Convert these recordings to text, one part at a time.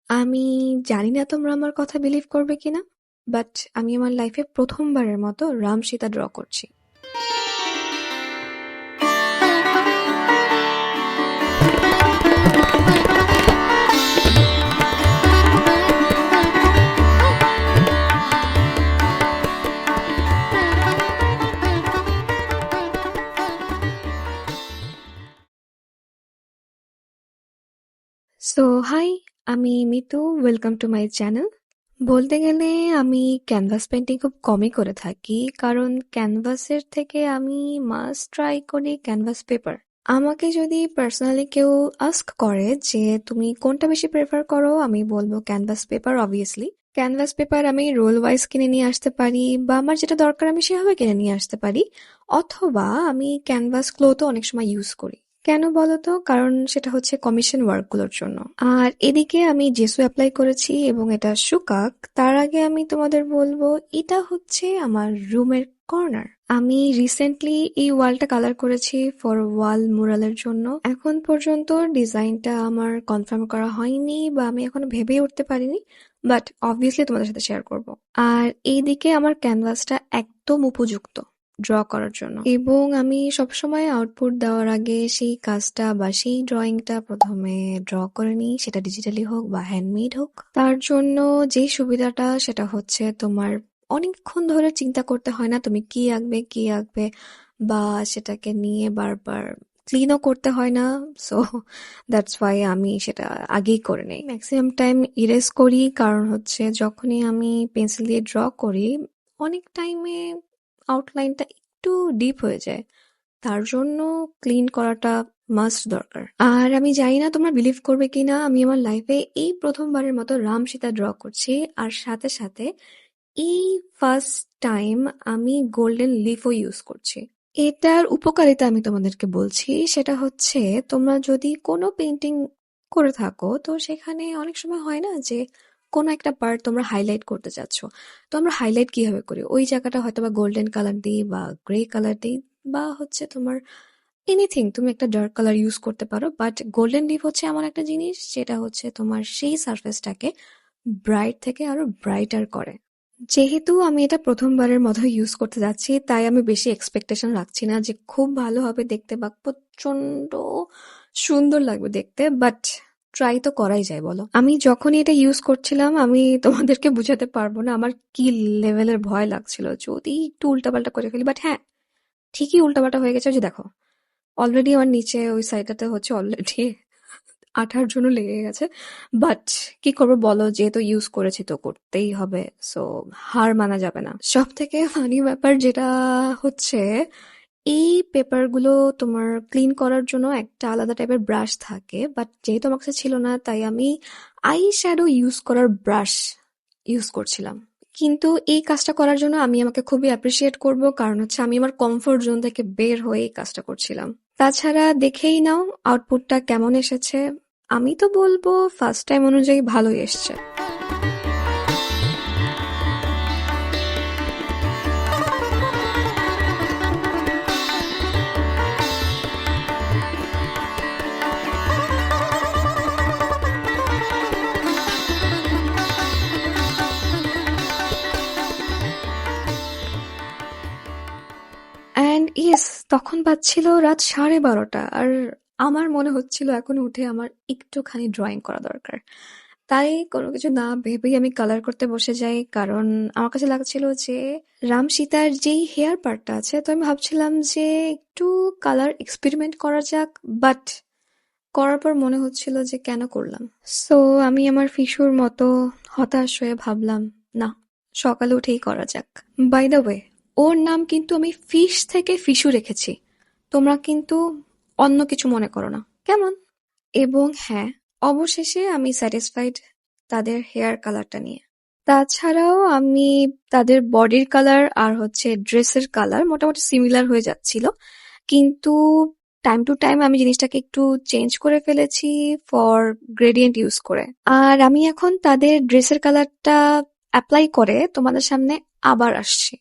আমি জানি না তোমরা আমার কথা বিলিভ করবে কিনা, বাট আমি আমার লাইফে প্রথমবারের মতো রাম সীতা ড্র করছি। সো হাই, আমি Mitu. Welcome to my channel. বলতে গেলে আমি ক্যানভাস পেন্টিং খুব কমই করে থাকি, কারণ ক্যানভাসের থেকে আমি মাস্ট ট্রাই করি ক্যানভাস পেপার। আমাকে যদি পার্সোনালি কেউ আস্ক করে যে তুমি কোনটা বেশি প্রেফার করো, আমি বলবো canvas paper. Obviously canvas paper আমি রোল ওয়াইজ কিনে নিয়ে আসতে পারি, বা আমার যেটা দরকার আমি সেভাবে কিনে নিয়ে আসতে পারি, অথবা আমি ক্যানভাস ক্লোথও অনেক সময় ইউজ করি। কেন বলতো? কারণ সেটা হচ্ছে কমিশন ওয়ার্কগুলোর জন্য। আর এদিকে আমি জেসু অ্যাপ্লাই করেছি এবং এটা শুকাক তার আগে আমি তোমাদের বলবো, এটা হচ্ছে আমার রুমের কর্নার। আমি রিসেন্টলি এই ওয়ালটা কালার করেছি ফর ওয়াল মুরালের জন্য। এখন পর্যন্ত ডিজাইনটা আমার কনফার্ম করা হয়নি, বা আমি এখনো ভেবেই উঠতে পারিনি, বাট অবভিয়াসলি তোমাদের সাথে শেয়ার করব। আর এইদিকে আমার ক্যানভাসটা একদম উপযুক্ত ড্র করার জন্য, এবং আমি সবসময় আউটপুট দেওয়ার আগে সেই কাজটা বা সেই ড্রয়িংটা প্রথমে ড্র করে নিই, সেটা ডিজিটালি হোক বা হ্যান্ডমেড হোক। তার জন্য যেই সুবিধাটা সেটা হচ্ছে তোমার অনেকক্ষণ ধরে চিন্তা করতে হয় না তুমি কি আঁকবে কি আঁকবে, বা সেটাকে নিয়ে বারবার ক্লিনও করতে হয় না। সো দ্যাটস ওয়াই আমি সেটা আগেই করে নেই। ম্যাক্সিমাম টাইম ইরেজ করি, কারণ হচ্ছে যখনই আমি পেন্সিল দিয়ে ড্র করি অনেক টাইমে আউটলাইনটা একটু ডিপ হয়ে যায়, তার জন্য ক্লিন করাটা মাস্ট দরকার। আর আমি জানি না তোমরা বিলিভ করবে কিনা, আমি আমার লাইফে এই প্রথমবারের মতো রাম সীতা ড্র করছি, আর সাথে সাথে এই ফার্স্ট টাইম আমি গোল্ডেন লিফও ইউজ করছি। এটার উপকারিতা আমি তোমাদেরকে বলছি, সেটা হচ্ছে তোমরা যদি কোনো পেন্টিং করে থাকো তো সেখানে অনেক সময় হয় না যে কোনো একটা পার্ট তোমরা হাইলাইট করতে চাচ্ছ। তো আমরা হাইলাইট কিভাবে করি? ওই জায়গাটা হয়তো বা গোল্ডেন কালার দিই বা গ্রে কালার দিই, বা হচ্ছে তোমার এনিথিং, তুমি একটা ডার্ক কালার ইউজ করতে পারো। বাট গোল্ডেন লিফ হচ্ছে এমন একটা জিনিস যেটা হচ্ছে তোমার সেই সারফেসটাকে ব্রাইট থেকে আরো ব্রাইটার করে। যেহেতু আমি এটা প্রথমবারের মতো ইউজ করতে যাচ্ছি, তাই আমি বেশি এক্সপেকটেশন রাখছি না যে খুব ভালো হবে দেখতে বা প্রচন্ড সুন্দর লাগবে দেখতে, বাট ট্রাই তো করাই যায়, বলো। আমি যখনই এটা ইউজ করছিলাম আমি তোমাদেরকে বুঝাতে পারবো না আমার কি লেভেলের ভয় লাগছিল যদি একটু উল্টাপাল্টা করে ফেলি। বাট হ্যাঁ, ঠিকই উল্টাপাল্টা হয়ে গেছে। ওই যে দেখো, অলরেডি আমার নিচে ওই সাইডটাতে হচ্ছে অলরেডি আঠার জন্য লেগে গেছে। বাট কি করবো বলো, যেহেতু ইউজ করেছি তো করতেই হবে। সো হার মানা যাবে না। সব থেকে ফানি ব্যাপার যেটা হচ্ছে, এই পেপারগুলো তোমার ক্লিন করার জন্য একটা আলাদা টাইপের ব্রাশ থাকে, বাট যেহেতু আমার কাছে ছিল না তাই আমি আই শ্যাডো ইউজ করার ব্রাশ ইউজ করছিলাম। কিন্তু এই কাজটা করার জন্য আমি আমাকে খুবই অ্যাপ্রিসিয়েট করব, কারণ হচ্ছে আমি আমার কমফোর্ট জোন থেকে বের হয়ে এই কাজটা করছিলাম। তাছাড়া দেখেই নাও আউটপুটটা কেমন এসেছে। আমি তো বলবো ফার্স্ট টাইম অনুযায়ী ভালোই এসছে। অ্যান্ড ইয়েস, তখন বাজছিল রাত 12:30, আর আমার মনে হচ্ছিল এখন উঠে আমার একটুখানি ড্রয়িং করা দরকার। তাই কোনো কিছু না ভেবেই আমি কালার করতে বসে যাই, কারণ আমার কাছে লাগছিল যে রাম সীতার যেই হেয়ার পার্টটা আছে, তো আমি ভাবছিলাম যে একটু কালার এক্সপেরিমেন্ট করা যাক, বাট করার পর মনে হচ্ছিল যে কেন করলাম। সো আমি আমার ফিশুর মতো হতাশ হয়ে ভাবলাম, না, সকালে উঠেই করা যাক। বাই দ্য ওয়ে, ওর নাম কিন্তু আমি ফিশ থেকে ফিশু রেখেছি, তোমরা কিন্তু অন্য কিছু মনে করো না, কেমন? এবং হ্যাঁ, অবশেষে আমি স্যাটিসফাইড তাদের হেয়ার কালারটা নিয়ে। তাছাড়াও আমি তাদের বডির কালার আর হচ্ছে ড্রেসের কালার মোটামুটি সিমিলার হয়ে যাচ্ছিল, কিন্তু টাইম টু টাইম আমি জিনিসটাকে একটু চেঞ্জ করে ফেলেছি ফর গ্রেডিয়েন্ট ইউজ করে। আর আমি এখন তাদের ড্রেসের কালারটা অ্যাপ্লাই করে তোমাদের সামনে আবার আসছি।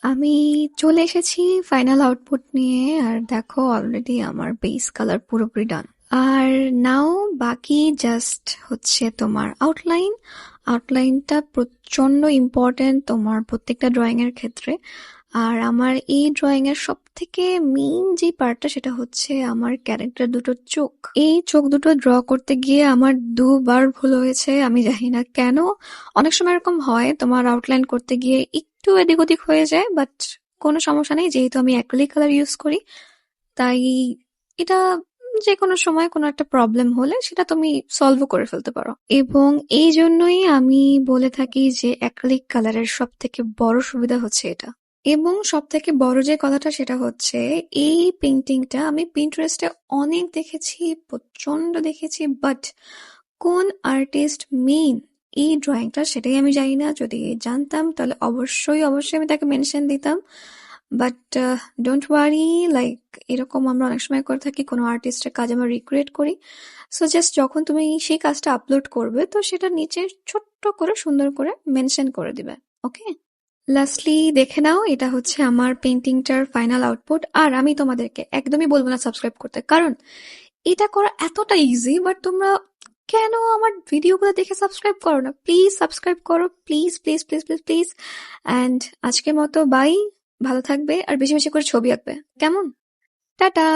আমি চলে এসেছি ফাইনাল আউটপুট নিয়ে, আর দেখো অলরেডি আমার বেস কালার পুরোপুরি ডান। আর নাও বাকি জাস্ট হচ্ছে তোমার আউটলাইন। আউটলাইনটা প্রচন্ড ইম্পর্ট্যান্ট তোমার প্রত্যেকটা ড্রয়িং এর ক্ষেত্রে। আর আমার এই ড্রয়িং এর সব থেকে মেইন যে পার্টটা সেটা হচ্ছে আমার ক্যারেক্টার দুটো চোখ। এই চোখ দুটো ড্র করতে গিয়ে আমার দুবার ভুল হয়েছে, আমি জানি না কেন। অনেক সময় এরকম হয় তোমার আউটলাইন করতে গিয়ে একটু এদিক ওদিক হয়ে যায়, বাট কোনো সমস্যা নেই, যেহেতু আমি অ্যাক্রিলিক কালার ইউজ করি তাই এটা যে কোনো সময় কোনো একটা প্রবলেম হলে সেটা তুমি সলভও করে ফেলতে পারো। এবং এই জন্যই আমি বলে থাকি যে অ্যাক্রিলিক কালারের সব থেকে বড় সুবিধা হচ্ছে এটা। এবং সব থেকে বড় যে কথাটা সেটা হচ্ছে এই পেন্টিংটা আমি পিন্টারেস্টে অনেক দেখেছি, প্রচন্ড দেখেছি, বাট কোন আর্টিস্ট মেইন এই ড্রয়িংটা সেটাই আমি জানি না। যদি জানতাম তাহলে অবশ্যই অবশ্যই আমি তাকে মেনশন দিতাম, বাট ডোন্ট ওয়ারি, লাইক এরকম আমরা অনেক সময় করে থাকি, কোনো আর্টিস্টের কাজ আমরা রিক্রিয়েট করি। সো জাস্ট যখন তুমি সেই কাজটা আপলোড করবে তো সেটা নিচে ছোট্ট করে সুন্দর করে মেনশন করে দিবে। ওকে, লাস্টলি দেখে নাও, এটা হচ্ছে আমার পেন্টিংটার ফাইনাল আউটপুট। আর আমি তোমাদেরকে একদমই বলবো না সাবস্ক্রাইব করতে, কারণ এটা করা এতটা ইজি, বাট তোমরা কেন আমার ভিডিওগুলো দেখে সাবস্ক্রাইব করো না? প্লিজ সাবস্ক্রাইব করো, please please please please please. And আজকের মতো বাই, ভালো থাকবে আর বেশি বেশি করে ছবি আঁকবে, কেমন? টাটা।